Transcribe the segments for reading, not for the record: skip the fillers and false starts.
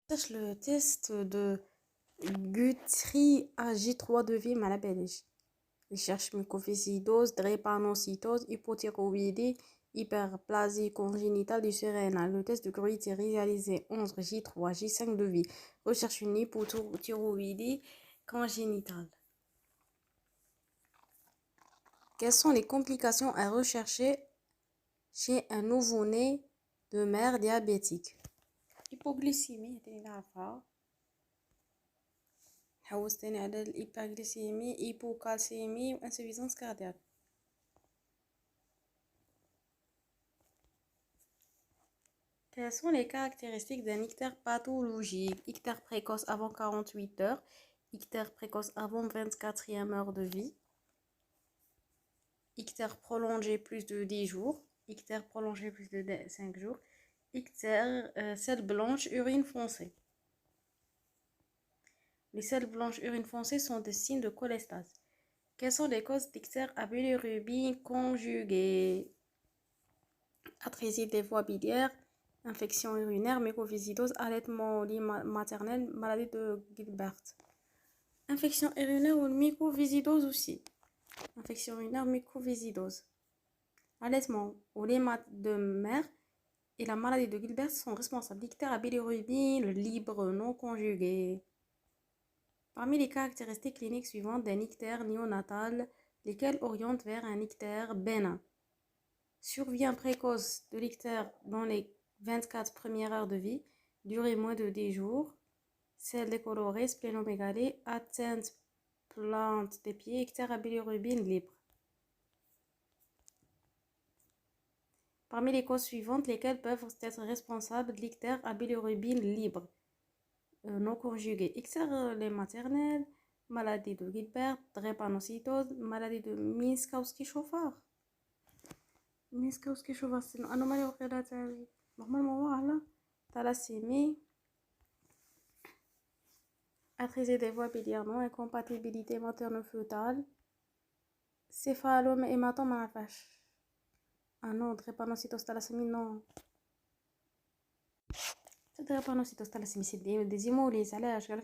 cherche le test de Guthrie AJ3 de vie à la Belgique. Il cherche mucoviscidose, drépanocytose, hypothyroïdie, hyperplasie congénitale du surrénal. Le test de Guthrie est réalisé 11 J3, J5 de vie. Recherche une hypothyroïdie congénitale. Quelles sont les complications à rechercher chez un nouveau-né de mère diabétique? Hypoglycémie, حوستني على الهيبوغليسيمي hypocalcémie وانسuffisance cardiaque. Quelles sont les caractéristiques d'un ictère pathologique? Ictère précoce avant 48 heures, ictère précoce avant 24e heure de vie, ictère prolongé plus de 10 jours, ictère prolongé plus de 5 jours, ictère selles blanches, urine foncée. Les selles blanches, urine foncée sont des signes de cholestase. Quelles sont les causes d'ictère à bilirubine conjuguée? Atrésie des voies biliaires, infection urinaire, mucoviscidose, allaitement maternel, maladie de Gilbert. Infection urinaire ou mucoviscidose aussi. Infection urinaire, mucoviscidose. Allaitement au lait de mère et la maladie de Gilbert sont responsables d'ictère à bilirubine libre non conjuguée. Parmi les caractéristiques cliniques suivantes d'un ictère néonatal, lesquelles orientent vers un ictère bénin. Survient précoce de l'ictère dans les 24 premières heures de vie, durée moins de 10 jours, celle décolorée, splénomégalie, atteinte plante des pieds, ictère à bilirubine libre. Parmi les causes suivantes, lesquelles peuvent être responsables de l'ictère à bilirubine libre, non conjuguée, ictère lait maternel, maladie de Gilbert, drépanocytose, maladie de Minkowski-Schoffar. Minkowski-Schoffar, c'est une anomalie rélatable. Normalement, voilà. Thalassémie, atrésie des voies biliaires non, incompatibilité materno-fœtale, céphalome hématome à la vache. Ah non, drépanocytose, thalassémie, non. Drépanocytose, thalassémie, c'est des hémolyses.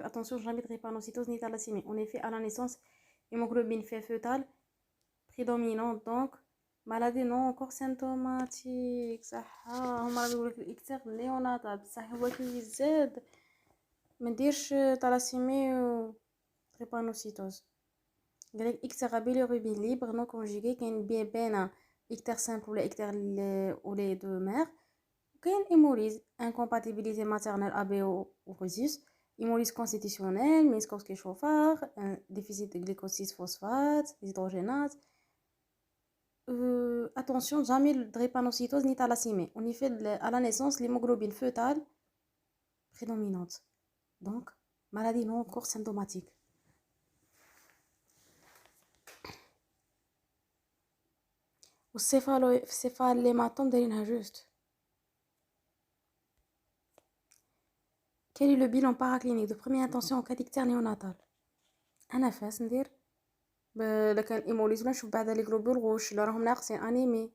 Attention, jamais drépanocytose ni thalassémie. En effet, à la naissance, hémoglobine fœtale prédominante, donc maladie non encore symptomatique. صح هما يقولوا لك الاكتئاب نيوناتال بصح هو كي يزاد ما نديرش تالاسيمي و drépanocytose. قالك اكتئاب bilirubin libre non conjugué كاين بين ictère simple ولا ictère ou les deux mères. كاين hémolyse incompatibilité maternelle ABO ou rhésus, hémolyse constitutionnelle, Minkowski-Schoffar, un déficit de glycoside phosphate, hydrogénase. Attention, jamais le drépanocytose ni thalassémie. On y fait à la naissance l'hémoglobine fœtale prédominante. Donc, maladie non encore symptomatique. والcéphalématome دايرينها juste. Quel est le bilan paraclinique de première intention en cas d'ictère néonatal? نفس ندير الا كان ايموليز نشوف بعد لي جلوبول روش اللي راهم ناقصين انيمي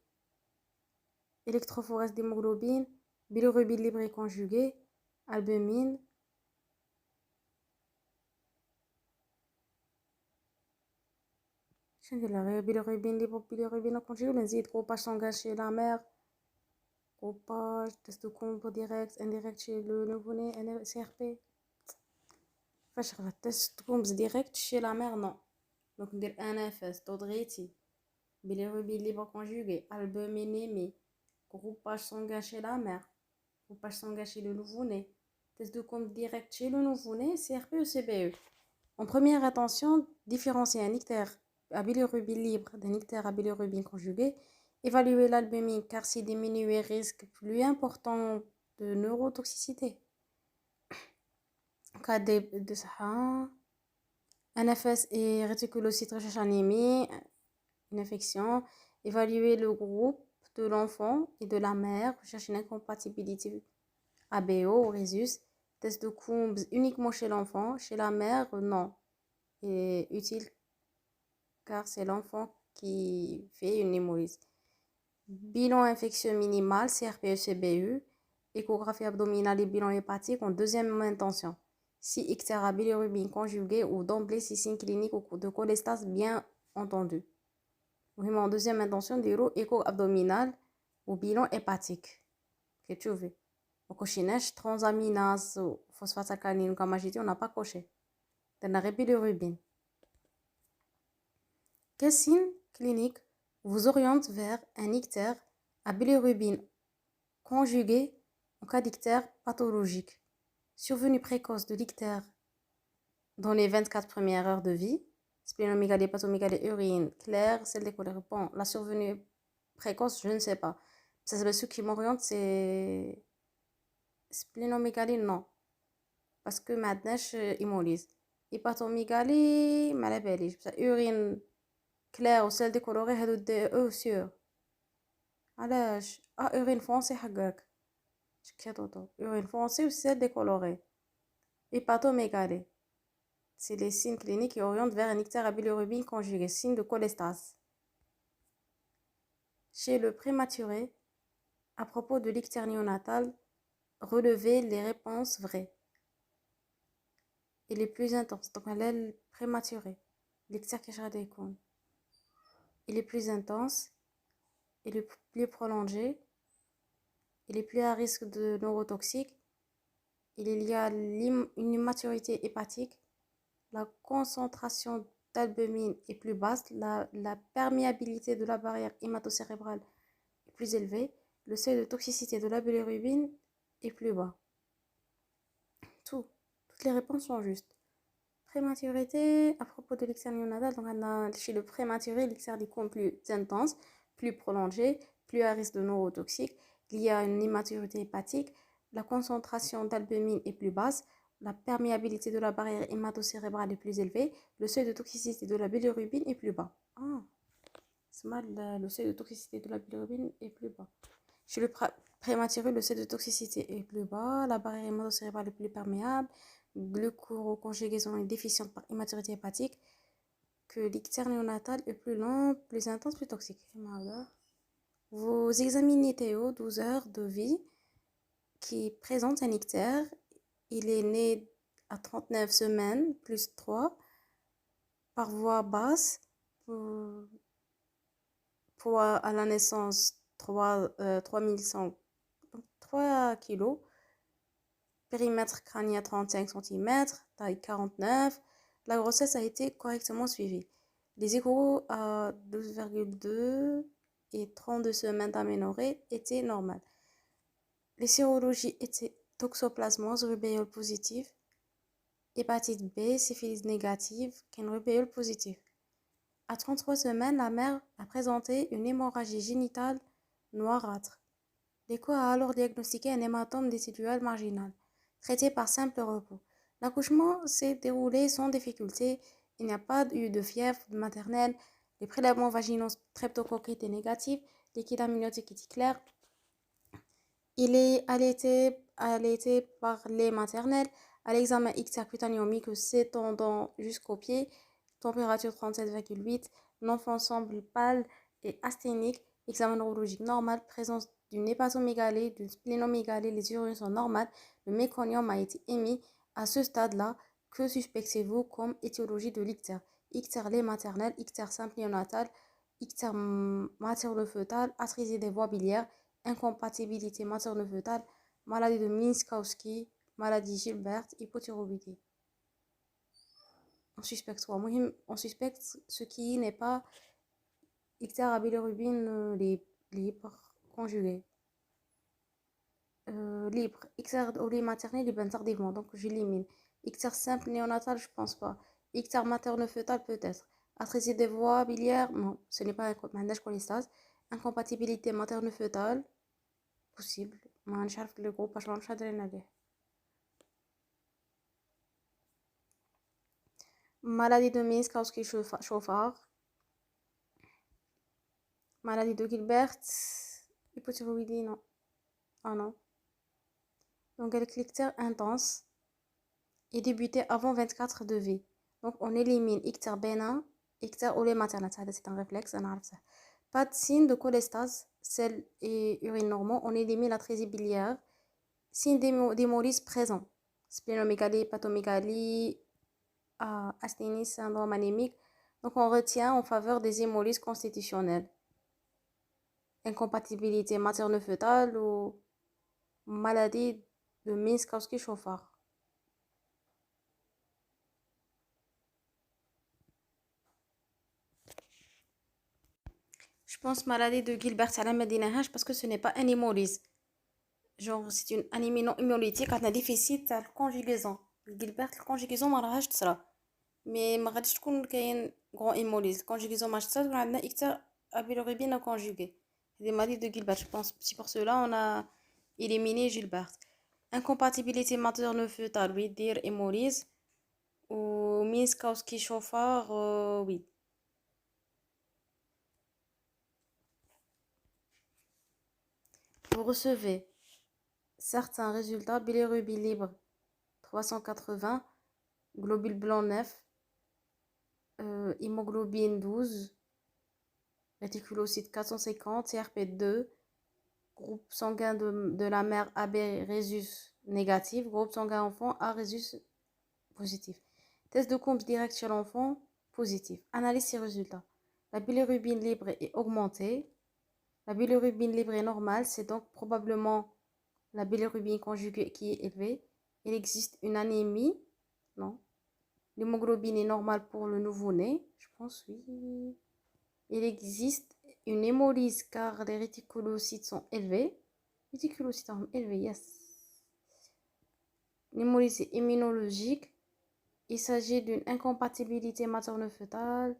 الكتروفوريس ديموغلوبين bilirubin libre conjugué albumine شنو ندير غير bilirubin libre bilirubin conjugué ولا نزيد groupage sanguin chez la mère groupage test de combo direct indirect chez le nouveau-né CRP فاش غير test de combo direct chez la mère non donc ندير NFS Dodriti bilirubin libre conjugué albuminémie groupage sanguin chez la mère groupage sanguin chez le nouveau-né test de combo direct chez le nouveau-né CRP ou CBE. En première intention, différencier un ictère à bilirubin libre d'un ictère à bilirubine conjuguée, évaluer l'albumine car c'est diminuer risque plus important de neurotoxicité. En cas de ça, NFS et réticulocyte recherche anémie, une infection, évaluer le groupe de l'enfant et de la mère, recherche une incompatibilité ABO ou rhésus, test de Coombs uniquement chez l'enfant, chez la mère non. Est utile car c'est l'enfant qui fait une hémolyse. Bilan infectieux minimal, CRPE-CBU, échographie abdominale et bilan hépatique en deuxième intention. Si ictère à bilirubine conjuguée ou d'emblée si signe clinique ou de cholestase bien entendu. Vraiment en deuxième intention, dire écho abdominal ou bilan hépatique. Que tu veux. Au cochinage, transaminase ou phosphate alcaline, comme j'ai dit, on n'a pas coché. T'as la bilirubine. Quel signe clinique vous oriente vers un ictère à bilirubine conjuguée en cas d'ictère pathologique? Survenue précoce de l'ictère dans les 24 premières heures de vie, splénomégalie, hépatomégalie, urine claire, celle des cholères. Bon, la survenue précoce, je ne sais pas. Ça, ceux qui m'orientent, c'est splénomégalie, non. Parce que maintenant, je hémolyse. Hépatomégalie, malabelle. Urine claire ou celle décolorée, هادو eux sûr. علاش urine foncée حقك شكيتوتو urine foncée ou celle décolorée. Hépatomégalie. C'est les signes cliniques qui orientent vers un ictère à bilirubine conjuguée, signe de cholestase. Chez le prématuré, à propos de l'ictère néonatal, relevez les réponses vraies et les plus intenses. Donc, l'aile prématurée, l'ictère qui est découvert. Il est plus intense, il est plus prolongé, il est plus à risque de neurotoxique, il y a une immaturité hépatique, la concentration d'albumine est plus basse, la perméabilité de la barrière hématocérébrale est plus élevée, le seuil de toxicité de la bilirubine est plus bas. Toutes les réponses sont justes. Prématurité, à propos de l'ictère néonatal, donc chez le prématuré, l'ictère est plus intense, plus prolongé, plus à risque de neurotoxique. Il y a une immaturité hépatique, la concentration d'albumine est plus basse, la perméabilité de la barrière hématocérébrale est plus élevée, le seuil de toxicité de la bilirubine est plus bas. Ah, c'est mal, le seuil de toxicité de la bilirubine est plus bas. Chez le prématuré, le seuil de toxicité est plus bas, la barrière hématocérébrale est plus perméable, glucuroconjugaison est déficiente par immaturité hépatique, que l'ictère néonatal est plus lent, plus intense, plus toxique. Vous examinez Théo, 12 heures de vie, qui présente un ictère. Il est né à 39 semaines, plus 3, par voie basse, poids à la naissance 3100, 3 kg, périmètre crânien 35 cm, taille 49. La grossesse a été correctement suivie. Les échos à 12,2 et 32 semaines d'aménorrhée étaient normales. Les sérologies étaient toxoplasmose, rubéole positive, hépatite B, syphilis négative, rubéole positive. À 33 semaines, la mère a présenté une hémorragie génitale noirâtre. L'écho a alors diagnostiqué un hématome décidual marginal, traité par simple repos. L'accouchement s'est déroulé sans difficulté, il n'y a pas eu de fièvre maternelle, les prélèvements vaginaux streptocoques étaient négatifs, liquide amniotique était clair. Il est allaité par lait maternel. À l'examen ictère cutanéomique s'étendant jusqu'au pied, température 37,8, l'enfant semble pâle et asthénique, examen neurologique normal, présence d'une hépatomégalie, d'une splénomégalie, les urines sont normales, le méconium a été émis. À ce stade-là, que suspectez-vous comme étiologie de l'ictère? Ictère lait maternel, ictère simple néonatal, ictère materno-fœtal, atrésie des voies biliaires, incompatibilité materno-fœtale, maladie de Minkowski, maladie Gilbert, hypothyroïdie. On suspecte quoi? On suspecte ce qui n'est pas ictère à bilirubine libre conjugué. Libre. Ictère au lait maternel, libre tardivement, donc j'élimine. Ictère simple néonatal, je pense pas. Ictère materno-fœtal, peut-être. Atrésie des voies biliaires, non, ce n'est pas un manège cholestase. Incompatibilité materno-fœtale, possible. ما نش عارف الجروب عشان مش قادرين عليه. Maladie de Minkowski-Chauffard, maladie de Gilbert, hypothyroïdie, non. Ah non. Donc, le ictère intense est débuté avant 24 de vie. Donc, on élimine ictère bénin, ictère au lait maternel. Ça, c'est un réflexe, on a ça. Pas de signe de cholestase, sel et urine normaux. On élimine l'atrésie biliaire Signes d'hémolyse présents. Splénomégalie, hépatomégalie, asthénie, syndrome anémique. Donc, on retient en faveur des hémolyses constitutionnelles. Incompatibilité maternelle-fœtale ou maladie de Minkowski-Schoffer. Je pense maladie de Gilbert-Salem Medina parce que ce n'est pas un hémolyse. Genre, c'est une anémie non hémolytique, on a déficit de conjugaison. Gilbert, la conjugaison, ما راهاش تصرى. Mais ما غاديش تكون كاين grand hémolyse. Conjugaison ما تصرى عندنا إكتر bilirubine conjugué. C'est maladie de Gilbert, je pense. C'est pour cela on a éliminé Gilbert. Incompatibilité maternelle-fœtale, oui, dire hémolyse. Ou Minkowski-Schoffer, oui. Vous recevez certains résultats, bilirubin libre 380, globule blanc 9, hémoglobine 12, réticulocyte 450, CRP2, groupe sanguin de la mère AB rhésus négatif, groupe sanguin enfant A rhésus positif. Test de Coombs direct chez l'enfant, positif. Analyse ces résultats. La bilirubine libre est augmentée. La bilirubine libre est normale, c'est donc probablement la bilirubine conjuguée qui est élevée. Il existe une anémie, non. L'hémoglobine est normale pour le nouveau-né, je pense, oui. Il existe une hémolyse car les réticulocytes sont élevés. Réticulocytes sont élevés, yes. L'hémolyse est immunologique. Il s'agit d'une incompatibilité maternelle-fœtale.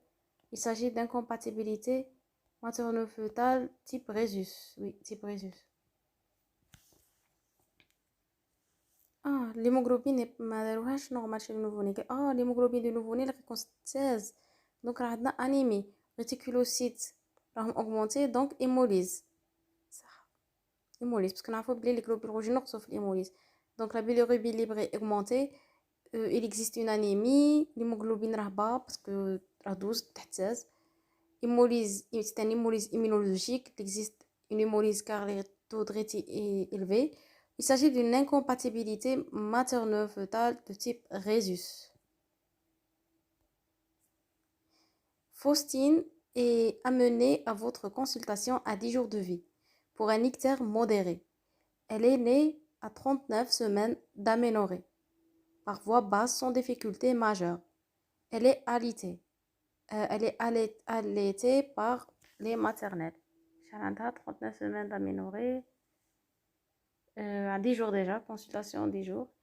Il s'agit d'incompatibilité maternelle-fœtale type rhésus. Oui, type rhésus. l'hémoglobine est normale chez le nouveau-né. L'hémoglobine du nouveau-né est 16. Donc, on a anémie. Réticulocytes augmentés, donc hémolyse. Hémolyse, parce qu'on a fait les globules rouges non sauf l'hémolyse. Donc, la bilirubine libre est augmentée. Il existe une anémie. L'hémoglobine est bas parce que à 12, 16. Hémolyse, c'est une hémolyse immunologique. Il existe une hémolyse car le taux de réti est élevé. Il s'agit d'une incompatibilité maternelle-fœtale de type rhésus. Faustine est amenée à votre consultation à 10 jours de vie pour un ictère modéré. Elle est née à 39 semaines d'aménorrhée, par voie basse sans difficulté majeure. Elle est allaitée. Allaitée par les maternelles. Shalanta, 39 semaines d'aménorrhée. À 10 jours déjà, consultation 10 jours.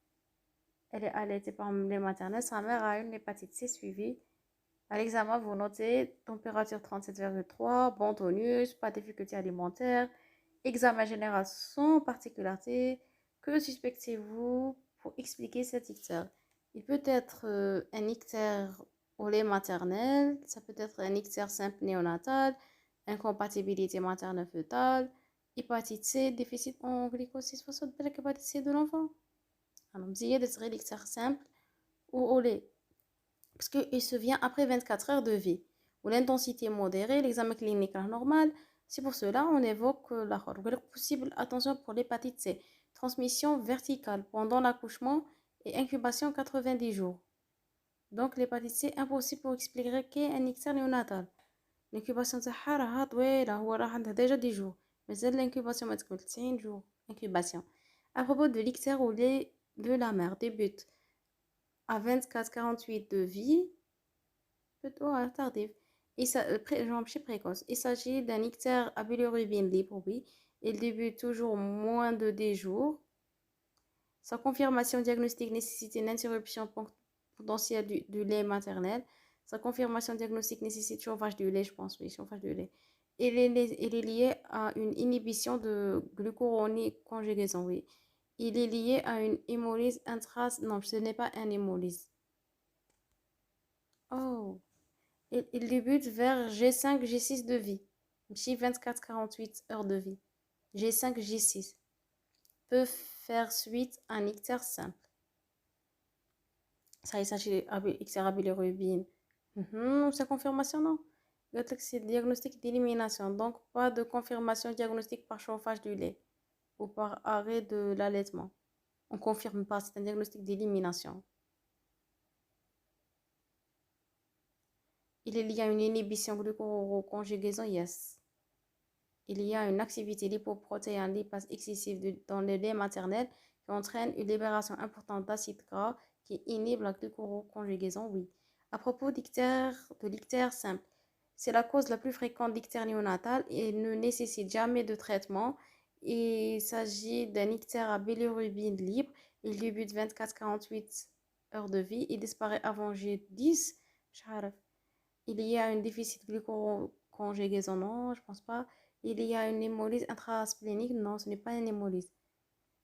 Elle est allaitée par les maternelles. Sa mère a une hépatite C suivie. À l'examen, vous notez température 37,3, bon tonus, pas de difficulté alimentaire, examen général sans particularité. Que suspectez-vous pour expliquer cet ictère? Il peut être un ictère au lait maternel, ça peut être un ictère simple néonatal, incompatibilité maternelle-fœtale, hépatite C, déficit en glycosylphosphate, hépatite C de l'enfant. Alors, vous avez des ictères simples ou au lait. Parce qu'il se vient après 24 heures de vie, où l'intensité est modérée, l'examen clinique est normal. C'est pour cela qu'on évoque la possible attention pour l'hépatite C. Transmission verticale pendant l'accouchement et incubation 90 jours. Donc l'hépatite C est impossible pour expliquer qu'un ictère néonatal. L'incubation تاعها طويلة هو راه عنده déjà 10 jours. Mais c'est l'incubation ما تقول 90 jours. Incubation. À propos de l'ictère au lait de la mère, débute à 24-48 de vie, plutôt tardive. Précoce. Il s'agit d'un ictère à bilirubine libre, oui. Il débute toujours moins de 10 jours. Sa confirmation diagnostique nécessite une interruption potentielle du lait maternel. Sa confirmation diagnostique nécessite chauffage du lait, je pense, oui, chauffage du lait. Il est lié à une inhibition de glucuronie conjugaison, oui. Il est lié à une hémolyse intras... Non, ce n'est pas un hémolyse. Oh. Il débute vers G5, G6 de vie. 24-48 heures de vie. G5, G6. Peut faire suite à un ictère simple. Ça, il s'agit d'ictère à bilirubine. C'est confirmation, non? C'est diagnostic d'élimination. Donc, pas de confirmation diagnostique par chauffage du lait ou par arrêt de l'allaitement. On ne confirme pas, c'est un diagnostic d'élimination. Il y a une inhibition glucoconjugaison, yes. Il y a une activité lipoprotéine lipase excessive dans le lait maternel qui entraîne une libération importante d'acides gras qui inhibe la glucoconjugaison, oui. À propos de l'ictère simple, c'est la cause la plus fréquente d'ictère néonatal et ne nécessite jamais de traitement. Il s'agit d'un ictère à bilirubine libre. Il débute 24-48 heures de vie. Il disparaît avant G10. Il y a un déficit glucoconjugaison, non, je pense pas. Il y a une hémolyse intrasplénique, non, ce n'est pas une hémolyse.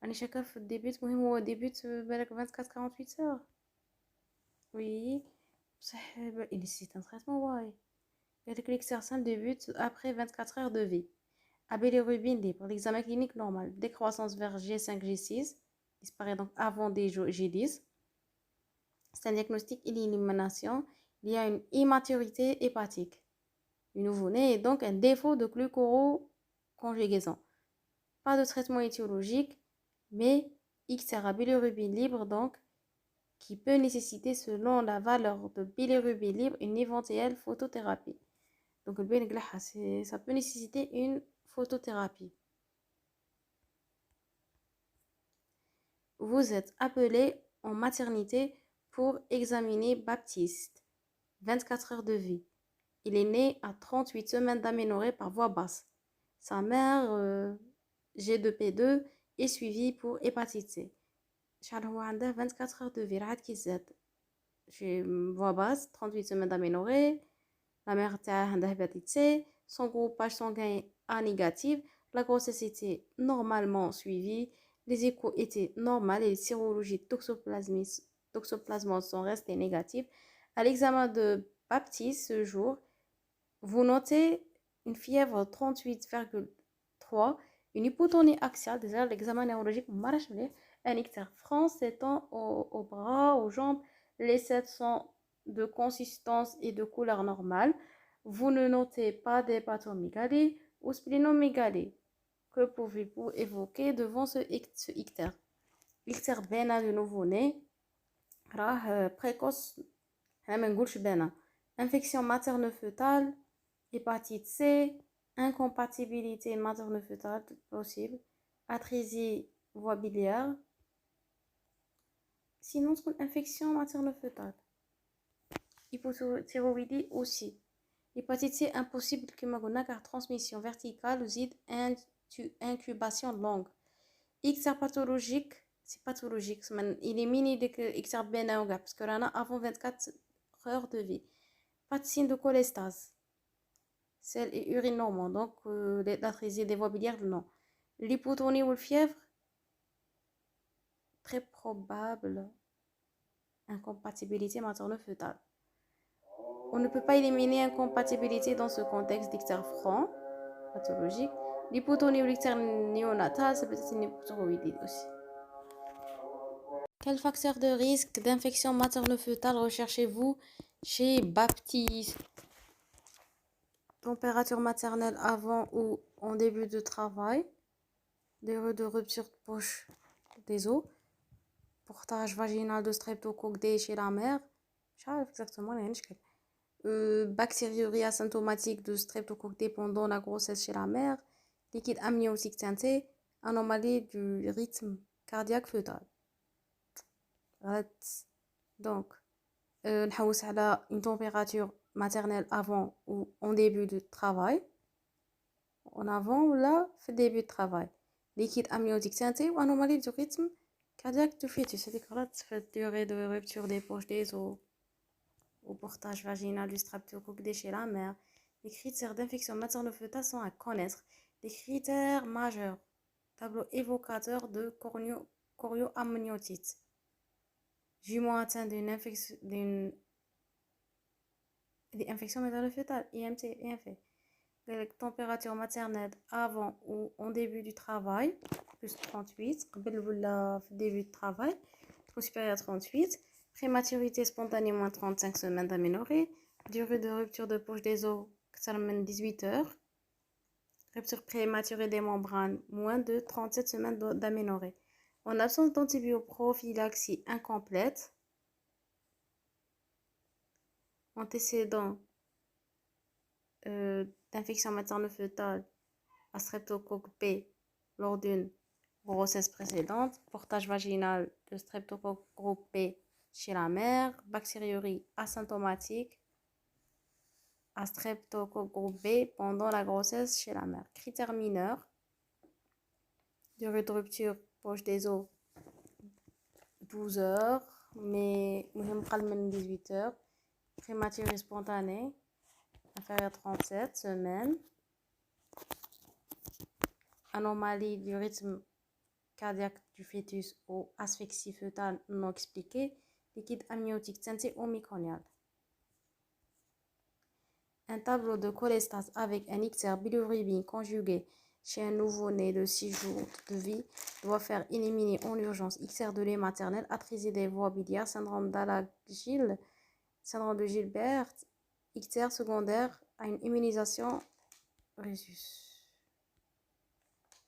أنا شاكة في الديبيت مهم هو ديبيت بالك 24-48 heures. Oui, بصح il nécessite un traitement, ouais. Le l'ixercin débute après 24 heures de vie. À bilirubine libre, l'examen clinique normal, décroissance vers G5, G6, disparaît donc avant des G10. C'est un diagnostic élimination. Il y a une immaturité hépatique du nouveau-né et donc un défaut de glucoconjugaison. Pas de traitement étiologique, mais ictère à bilirubine libre, donc, qui peut nécessiter, selon la valeur de bilirubine libre, une éventuelle photothérapie. Donc, ça peut nécessiter une photothérapie. Vous êtes appelé en maternité pour examiner Baptiste, 24 heures de vie. Il est né à 38 semaines d'aménorrhée par voie basse. Sa mère, G2P2, est suivie pour hépatite C. شحال هو عنده 24 heures de vie راحت كي زاد في voie basse 38 semaines d'aménorrhée. La mère تاعه عندها hépatite C. Son groupage sanguin A négatif. La grossesse était normalement suivie. Les échos étaient normales et les sérologies toxoplasmose sont restées négatives. À l'examen de Baptiste ce jour, vous notez une fièvre 38,3, une hypotonie axiale, déjà l'examen neurologique, un ictère franc s'étend aux bras, aux jambes, les seins sont de consistance et de couleur normale. Vous ne notez pas d'hépatomégalie ou splénomégalie. Que pouvez-vous évoquer devant ce ictère? Ictère bénin de nouveau-né, précoce, infection materne-fœtale, hépatite C, incompatibilité materne-fœtale possible, atrésie voie biliaire, sinon c'est une infection materne-fœtale. Hypothyroïdie aussi. Hépatite C impossible car transmission verticale ou incubation longue. Ictère pathologique, c'est pathologique, il est mini dès que ictère bénin parce que là avant 24 heures de vie. Pas de signe de cholestase. Sel et urine normaux, donc l'atrésie des voies biliaires, non. L'hypotonie ou la fièvre, très probable incompatibilité materne-fœtale. On ne peut pas éliminer incompatibilité dans ce contexte d'ictère franc, pathologique. L'hypotonie ou l'ictère néonatal, ça peut être une hypothyroïdie aussi. Quel facteur de risque d'infection materne-fœtale recherchez-vous chez Baptiste? Température maternelle avant ou en début de travail, des de rupture de poche des os, portage vaginal de streptocoque D chez la mère, je sais exactement bactériurie asymptomatique de streptocoque D pendant la grossesse chez la mère, liquide amniotique teinté, anomalie du rythme cardiaque fœtal. Donc, نحوس على une température maternelle avant ou en début de travail, en avant ou là, في début de travail. Liquide amniotique teinté ou anomalie du rythme cardiaque du fœtus. C'est-à-dire que la durée de rupture des poches des os au portage vaginal du streptocoque D chez la mère. Les critères d'infection materne-fœtale sont à connaître. Les critères majeurs. Tableau évocateur de chorioamniotite. Jumeau atteint d'une infection materne-fœtale, IMT, IMF. La température maternelle avant ou en début du travail, plus 38, début de travail, trop supérieur à 38. Prématurité spontanée, moins 35 semaines d'aménorrhée. Durée de rupture de poche des os, 18 heures. Rupture prématurée des membranes, moins de 37 semaines d'aménorrhée. En absence d'antibioprophylaxie incomplète, antécédent d'infection maternelle-fœtale à streptocoque B lors d'une grossesse précédente, portage vaginal de streptocoque groupe B chez la mère, bactériurie asymptomatique à streptocoque groupe B pendant la grossesse chez la mère. Critères mineurs, durée de rupture poche des os 12 heures, mais je parle 18 heures. Prématurité spontanée, inférieure à 37 semaines. Anomalie du rythme cardiaque du fœtus ou asphyxie fœtale non expliquée, liquide amniotique teinté ou micronial. Un tableau de cholestase avec un ictère bilirubine conjugué chez un nouveau-né de 6 jours de vie doit faire éliminer en urgence ictère de lait maternel, atrésie des voies biliaires, syndrome d'Alagille, syndrome de Gilbert, ictère secondaire à une immunisation rhésus.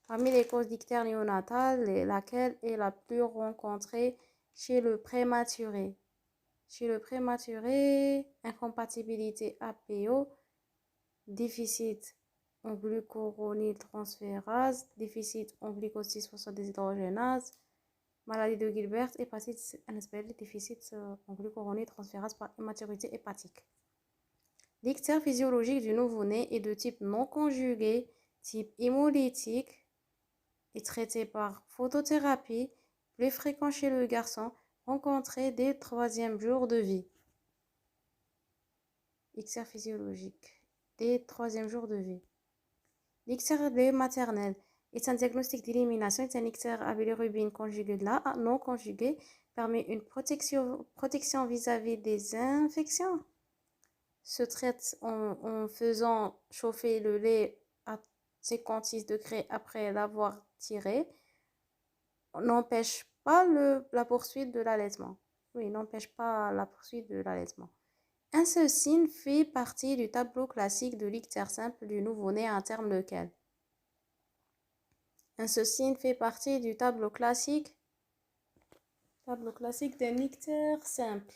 Parmi les causes d'ictère néonatal, laquelle est la plus rencontrée chez le prématuré? Chez le prématuré, incompatibilité APO, déficit en glucuronyltransférase, déficit en glucosylphosphadéshydrogénase, maladie de Gilbert, hépatite inespérée, déficit en glucuronyltransférase par immaturité hépatique. L'ictère physiologique du nouveau-né est de type non conjugué, type hémolytique, est traité par photothérapie, plus fréquent chez le garçon, rencontré dès le 3e jour de vie. Ictère physiologique, dès le 3e jour de vie. L'ictère maternel est un diagnostic d'élimination, est un ictère à bilirubine conjugué non conjugué, permet une protection vis-à-vis des infections. Se traite en faisant chauffer le lait à 56 degrés après l'avoir tiré. N'empêche pas la poursuite de l'allaitement. Oui, n'empêche pas la poursuite de l'allaitement. Un seul signe fait partie du tableau classique de l'ictère simple du nouveau-né à un terme lequel? Un seul signe fait partie du tableau classique d'un ictère simple.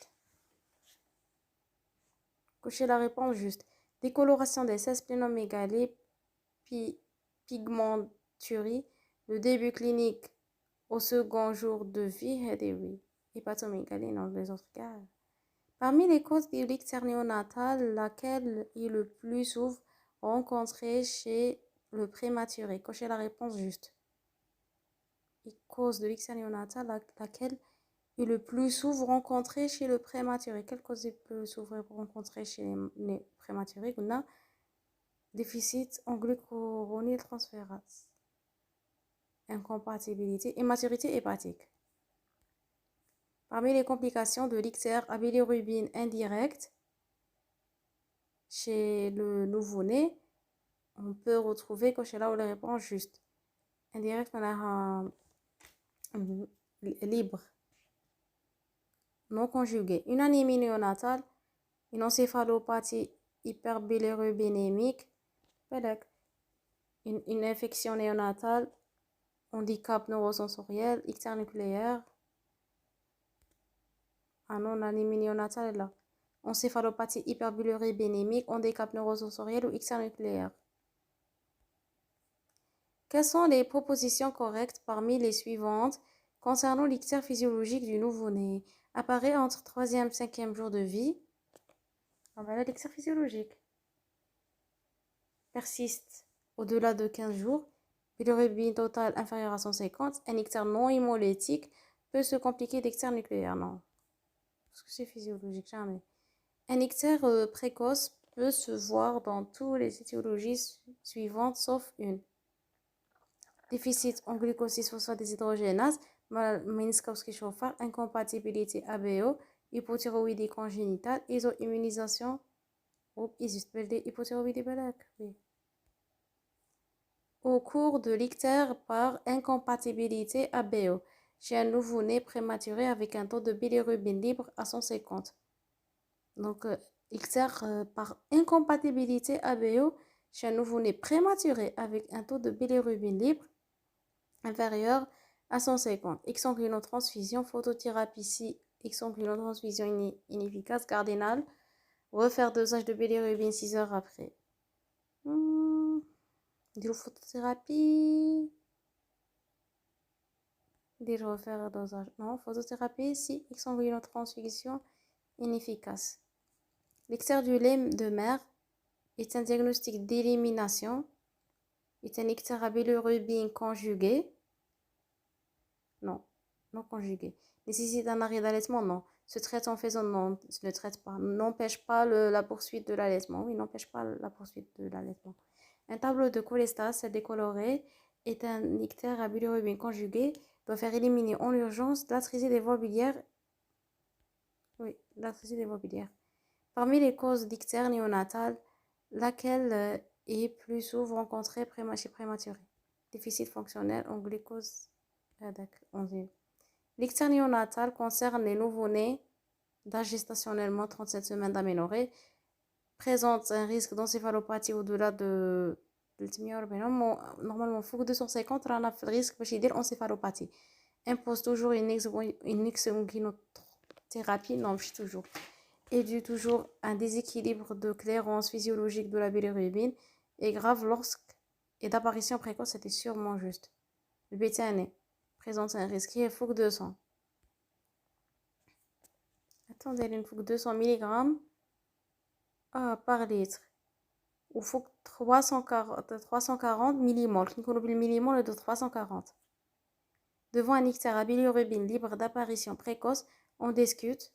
Cochez la réponse juste. Décoloration des selles, splénomégalie, pigmenturie, le début clinique au second jour de vie, et oui. Hépatomégalie dans les autres cas. Parmi les causes de l'ictère néonatal, laquelle est le plus souvent rencontrée chez le prématuré? Cochez la réponse juste. Les causes de l'ictère néonatal, laquelle est le plus souvent rencontrée chez le prématuré? Quelle cause est le plus souvent rencontrée chez les prématurés? On a déficit en glucuronyltransférase, incompatibilité, immaturité hépatique. Parmi les complications de l'ictère à bilirubine indirecte, chez le nouveau-né, on peut retrouver, cochez là où la réponse juste. Indirect, on a libre, non conjugué. Une anémie néonatale, une encéphalopathie hyperbilirubinémique, une infection néonatale, handicap neurosensoriel, ictère nucléaire. Ah non, l'anémie néonatale est là. Encéphalopathie hyperbilirubinémique, handicap neurosensoriel ou ictère nucléaire. Quelles sont les propositions correctes parmi les suivantes concernant l'ictère physiologique du nouveau-né? Apparaît entre 3e et 5e jour de vie. Voilà l'ictère physiologique. Persiste au-delà de 15 jours. Bilirubine totale inférieure à 150. Un ictère non hémolytique peut se compliquer d'ictère nucléaire. Non. Parce que c'est physiologique, jamais. Un ictère précoce peut se voir dans toutes les étiologies suivantes, sauf une. Déficit en glucosylphosphadéshydrogénase, Minkowski-Schoffer, incompatibilité ABO, hypothyroïdie congénitale, iso-immunisation, hypothyroïdie belak. Oui. Au cours de l'ictère par incompatibilité ABO, chez un nouveau-né prématuré avec un taux de bilirubine libre à 150. Donc, ictère par incompatibilité ABO, chez un nouveau-né prématuré avec un taux de bilirubine libre inférieur À 150, exsanguinotransfusion, photothérapie si exsanguinotransfusion inefficace, cardinal, refaire dosage de bilirubine 6 heures après. Photothérapie. Déjà refaire dosage. Non, photothérapie si exsanguinotransfusion inefficace. L'extrait du lait de mer est un diagnostic d'élimination, est un extrait à bilirubine conjugué. Non, non conjugué. Nécessite un arrêt d'allaitement? Non. Se traite en faisant? Non, ne traite pas. N'empêche pas la poursuite de l'allaitement. Oui, n'empêche pas la poursuite de l'allaitement. Un tableau de cholestase décoloré est un ictère à bilirubine conjuguée. Doit faire éliminer en urgence l'atrésie des voies biliaires. Oui, l'atrésie des voies biliaires. Parmi les causes d'ictère néonatal, laquelle est plus souvent rencontrée chez prématuré? Déficit fonctionnel en glucose. L'ictère néonatal concerne les nouveau-nés d'âge gestationnellement 37 semaines d'aménorrhée, présente un risque d'encéphalopathie au-delà de normalement فوق 250 رانا في الريسك باش يدير encéphalopathie. Impose toujours une exsanguinothérapie, non مش toujours. Et dû toujours un déséquilibre de clairance physiologique de la bilirubine est grave lorsque et d'apparition précoce, c'était sûrement juste. Le bétané présente un risque qui est fougue 200. Attendez, il faut 200 mg par litre. Ou faut 340 millimoles. Qui nous le millimole de 340. Devant un ictère à bilirubine libre d'apparition précoce, on discute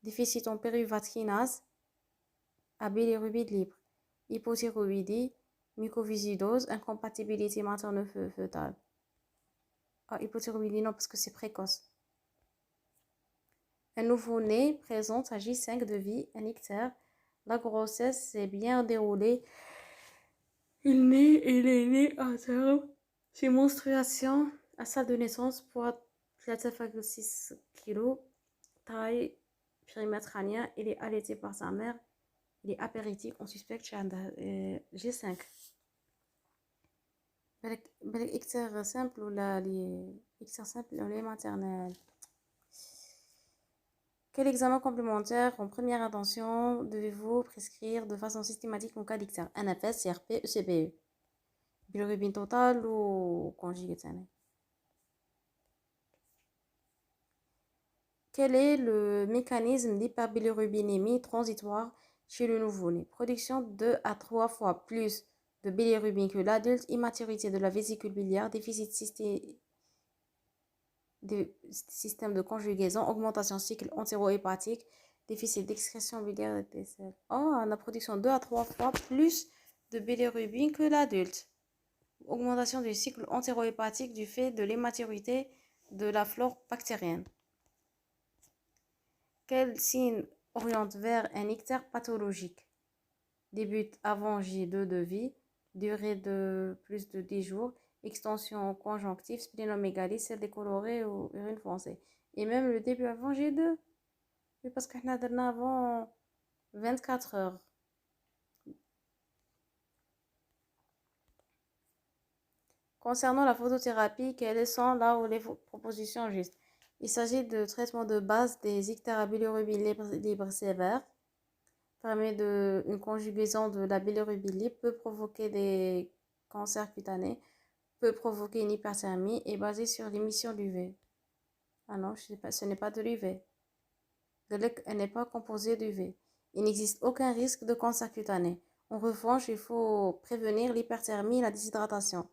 déficit en pyruvate kinase à bilirubine libre, hypothyroïdie, mucoviscidose, incompatibilité maternelle-fœtale. Hypothyroïdie, non, parce que c'est précoce. Un nouveau-né présente à J5 de vie, un ictère. La grossesse s'est bien déroulée. Il est né à terme. Chez menstruation, à salle de naissance, poids 4,6 kg, taille, périmètre crânien. Il est allaité par sa mère. Il est apéritique. On suspecte G5. Ictère simple ou ictère simple ou les maternelles. Quel examen complémentaire en première intention devez-vous prescrire de façon systématique en cas d'ictère? NFS, CRP, ECBE. Bilirubine totale ou conjuguée? Quel est le mécanisme d'hyperbilirubinémie transitoire chez le nouveau-né? Production 2 à 3 fois plus de bilirubine que l'adulte, immaturité de la vésicule biliaire, déficit système de conjugaison, augmentation cycle entérohépatique, déficit d'excrétion biliaire des selles. On a production 2 à 3 fois plus de bilirubine que l'adulte. Augmentation du cycle entérohépatique du fait de l'immaturité de la flore bactérienne. Quel signe oriente vers un ictère pathologique? Débute avant J2 de vie, durée de plus de 10 jours, extension conjonctive, splénomégalie, celle décolorée ou urine foncée. Et même le début avant G2. Oui, parce qu'on a donné avant 24 heures. Concernant la photothérapie, quelles sont là où les propositions justes? Il s'agit de traitement de base des ictères à bilirubine libre sévère. Permet une conjugaison de la bilirubine libre, peut provoquer des cancers cutanés, peut provoquer une hyperthermie et basé sur l'émission d'UV. Ah non, ce n'est pas de l'UV. Elle n'est pas composée d'UV. Il n'existe aucun risque de cancer cutané. En revanche, il faut prévenir l'hyperthermie et la déshydratation.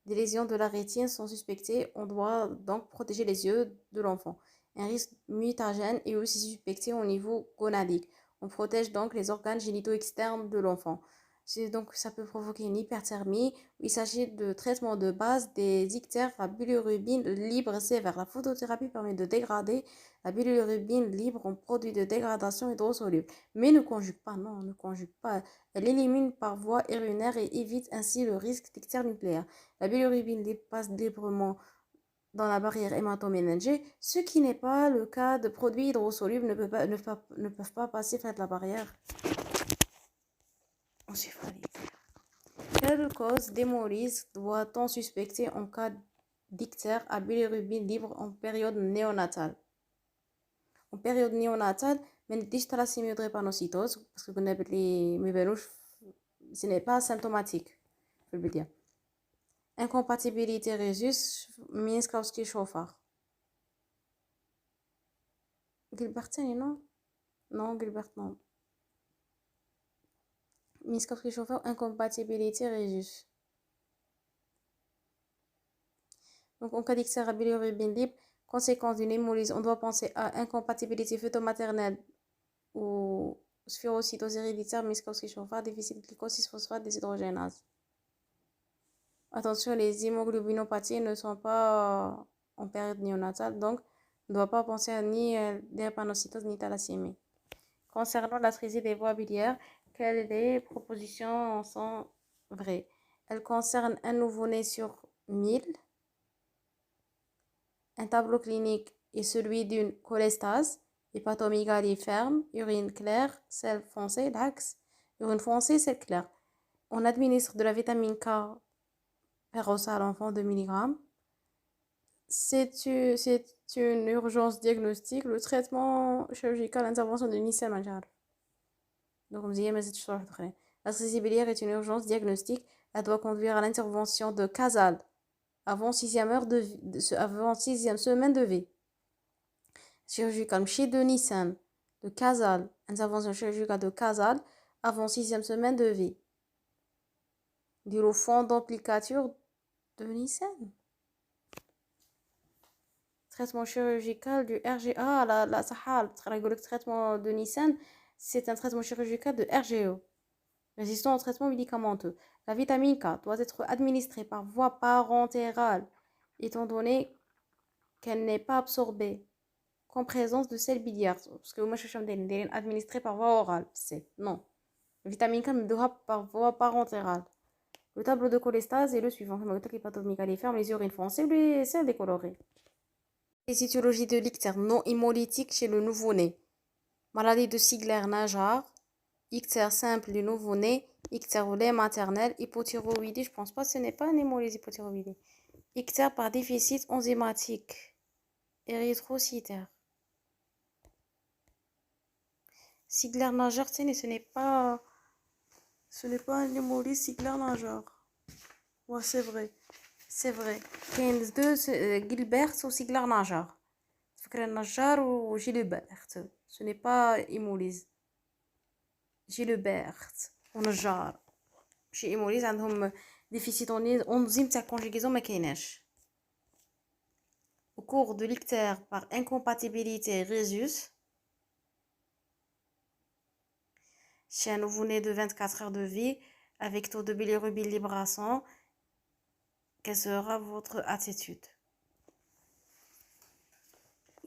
Des lésions de la rétine sont suspectées. On doit donc protéger les yeux de l'enfant. Un risque mutagène est aussi suspecté au niveau gonadique. On protège donc les organes génitaux externes de l'enfant. Donc, ça peut provoquer une hyperthermie. Il s'agit de traitement de base des ictères à bilirubine libre sévère. La photothérapie permet de dégrader la bilirubine libre en produit de dégradation hydrosoluble. Mais ne conjugue pas, non, ne conjugue pas. Elle élimine par voie urinaire et évite ainsi le risque d'ictère nucléaire. La bilirubine libre passe librement dans la barrière hématoméningée, ce qui n'est pas le cas de produits hydrosolubles ne peuvent pas passer près de la barrière encéphalique. Quelle cause d'hémorragie doit-on suspecter en cas d'ictère à bilirubine libre en période néonatale. En période néonatale, mais نديش thalassémie ou drépanocytose parce que ce n'est pas symptomatique. Je veux dire. Incompatibilité rhésus Minkowski chauffard. Gilbert non? Non, Gilbert non. Minkowski chauffard, incompatibilité rhésus. Donc en cas d'ictère à bilirubine libre, conséquence d'une hémolyse, on doit penser à incompatibilité fœtomaternelle ou sphérocytose héréditaire, Minkowski chauffard, déficit de glucose 6-phosphate déshydrogénase. Attention, les hémoglobinopathies ne sont pas en période néonatale, donc on ne doit pas penser à ni drépanocytose ni thalassémie. Concernant l'atrésie des voies biliaires, quelles des propositions sont vraies? Elles concernent un nouveau-né sur 1000. Un tableau clinique est celui d'une cholestase, hépatomégalie ferme, urine claire, sel foncé, l'axe, urine foncée, sel clair. On administre de la vitamine K perrosa à l'enfant 2 mg. C'est une urgence diagnostique, le traitement chirurgical, l'intervention de Nissan Manjar. Donc, l'atrésie biliaire est une urgence diagnostique. Elle doit conduire à l'intervention de Casal avant 6e semaine de vie. Chirurgicale chez de Nissan, de Casal, intervention chirurgicale de Casal avant 6e semaine de vie. Du fond d'applicature de Nissan. Traitement chirurgical du RGA, la Sahal, le traitement de Nissan, c'est un traitement chirurgical de RGO, résistant au traitement médicamenteux. La vitamine K doit être administrée par voie parentérale, étant donné qu'elle n'est pas absorbée qu'en présence de sel biliaire. Parce que moi, je suis administrée par voie orale. C'est non. La vitamine K doit par voie parentérale. Le tableau de cholestase est le suivant. Les urines foncées, les selles décolorées. Les étiologies de l'ictère non hémolytique chez le nouveau-né. Maladie de Sigler-Najar, ictère simple du nouveau-né, ictère au lait maternel, hypothyroïdie, je pense pas, ce n'est pas une hémolyse hypothyroïdie. Ictère par déficit enzymatique, érythrocytaire. Sigler-Najar, ce n'est pas une hémolyse Sigler-Najar. Ouais, c'est vrai. C'est vrai. Il y a deux Gilbert ou Sigler-Najar. Sigler-Najar ou Gilbert. Ce n'est pas hémolyse. Gilbert ou Najar. Chez hémolyse, عندهم déficit enzyme تاع conjugaison ما كايناش. Au cours de l'ictère par incompatibilité rhésus, chez un nouveau-né de 24 heures de vie, avec taux de bilirubine libre à 100, quelle sera votre attitude?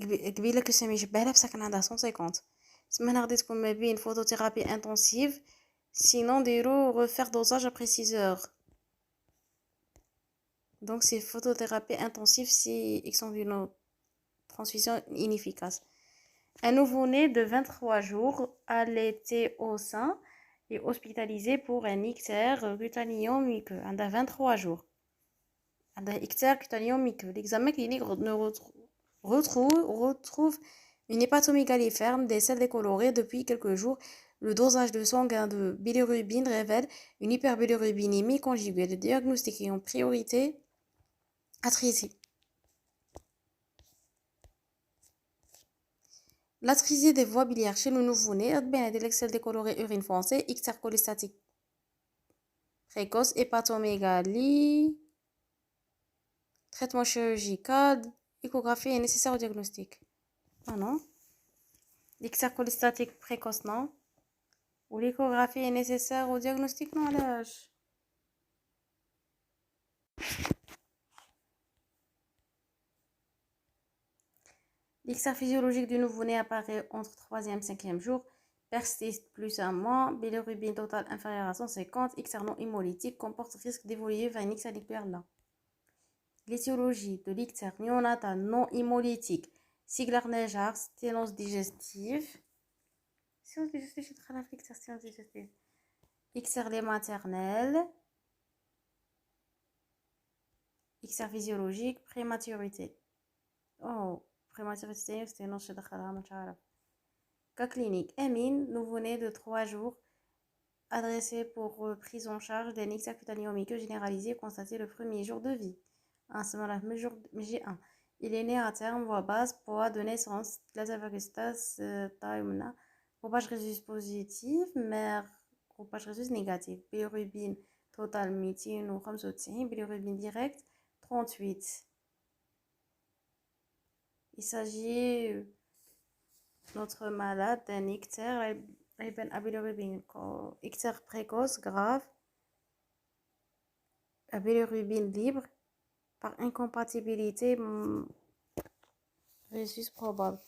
قبيله كسامي جبالها بصح كان عندها 150. سمعنا غديتكم ما بين photothérapie intensive, sinon ديرو refaire dosage après 6 heures. Donc c'est photothérapie intensive si transfusion inefficace. Un nouveau-né de 23 jours allaité au sein est hospitalisé pour un ictère cutanéen muqueux. Il a 23 jours. Un ictère cutanéen muqueux. L'examen clinique retrouve une hépatomégalie ferme des selles décolorées depuis quelques jours. Le dosage de sanguin de bilirubine révèle une hyperbilirubinémie conjuguée. Le diagnostic est en priorité atrésie. L'atrésie des voies biliaires chez le nouveau-né, l'excès décoloré, urine foncée, ictère cholestatique précoce, hépatomégalie, traitement chirurgical, échographie est nécessaire au diagnostic. Ah non. L'ictère cholestatique précoce, non. Ou l'échographie est nécessaire au diagnostic, non, à l'âge. L'ictère physiologique du nouveau-né apparaît entre 3e et 5e jour, persiste plus un mois, bilirubine totale inférieure à 150, ictère non hémolytique, comporte risque d'évoluer vers une ictère là. L'étiologie de l'ictère néonatal non hémolytique, Sigler-Najar, sténose digestive. Sténose digestive, je travaille avec l'ictère sténose digestive. Ictère lait maternel. ictère physiologique, prématurité. Oh, prématurité, c'était une autre chose. Cas clinique. Amine, nouveau-né de 3 jours, adressé pour prise en charge d'un ictère cutanéo-muqueux généralisé constaté le premier jour de vie. G1. Il est né à terme, voix basse, poids de naissance, 3,6 taille, groupage rhésus positif, mère, groupage rhésus négatif, bilirubine total 295, bilirubine direct 38. Il s'agit notre malade d'un ictère à bilirubine, ictère précoce grave, à bilirubine libre, par incompatibilité rhésus probable.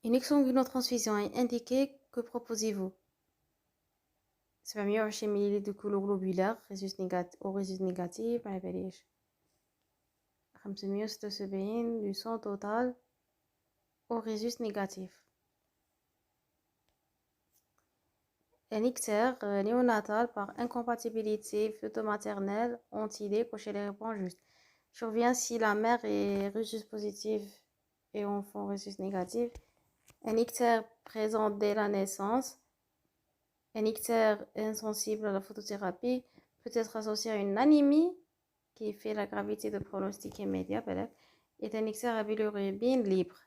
Une exsanguinotransfusion est indiquée. Que proposez-vous? 720 ml de couleur globulaire au rhésus négatif, 576 du sang total au rhésus négatif. Un ictère néonatal par incompatibilité fœto-maternelle antidée, cochez les réponses justes. Survient si la mère est rhésus positive et enfant rhésus négatif. Un ictère présent dès la naissance. Un ictère insensible à la photothérapie peut être associé à une anémie qui fait la gravité de pronostic immédiat, est un ictère à bilirubine libre.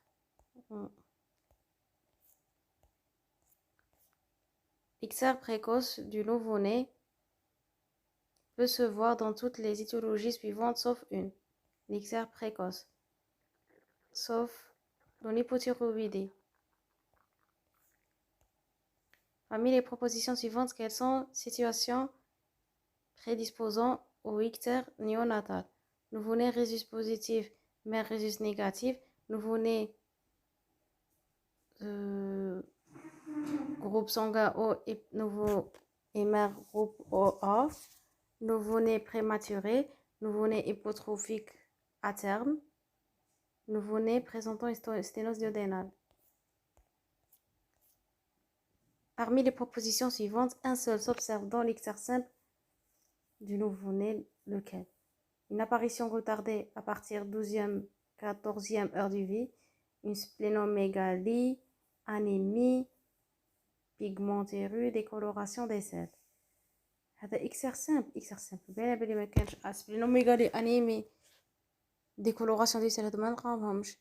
Ictère précoce du nouveau-né peut se voir dans toutes les étiologies suivantes sauf une. L'ictère précoce, sauf dans l'hypothyroïdie. Parmi les propositions suivantes, quelles sont situations prédisposant au ictère néonatal? Nouveau-né rhésus positif, mère rhésus négatif, nouveau-né groupe sanguin O et mère groupe OA, nouveau-né prématuré, nouveau-né hypotrophique à terme, nouveau-né présentant une sténose duodénale. Parmi les propositions suivantes, un seul s'observe dans l'ictère simple du nouveau-né, lequel? Une apparition retardée à partir 12e, 14e heure de vie, une splénomégalie, anémie, pigmentérue, décoloration des selles. هذا إكسار simple بالي بلي ما كانش سبلينوميغالي أنيمي décoloration des selles هادو ما نلقاوهمش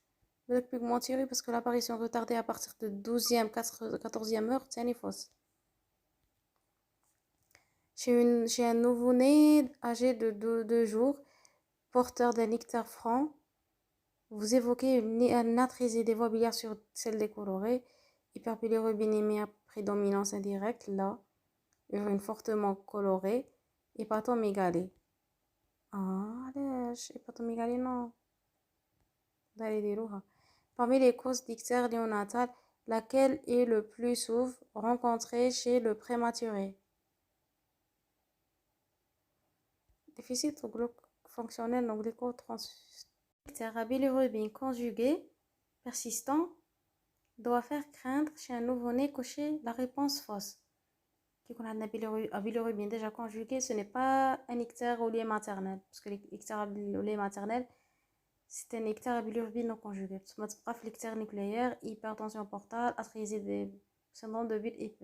بالك pigmentérue parce que l'apparition retardée à partir de 12e 14e heure تاني فوس. Chez un nouveau-né âgé de 2 jours porteur d'un ictère franc, vous évoquez une atrésie des voies biliaires sur celles décolorées, hyperbilirubinémie à prédominance indirecte, là, urine fortement colorée, hépatomégalie. علاش hépatomégalie non. Parmi les causes d'ictère néonatal, laquelle est le plus souvent rencontrée chez le prématuré? Déficit fonctionnel en glycotransfusion. L'ictère à bilirubine conjuguée persistant doit faire craindre chez un nouveau-né cocher la réponse fausse. Quand on a un bilirubine déjà conjugué, ce n'est pas un ictère au lait maternel. Parce que l'ictère au lait maternel, c'est un ictère à bilirubine non conjugué. Parce que l'ictère nucléaire, hypertension portale, atrésie des syndrome de Bill-Hipes.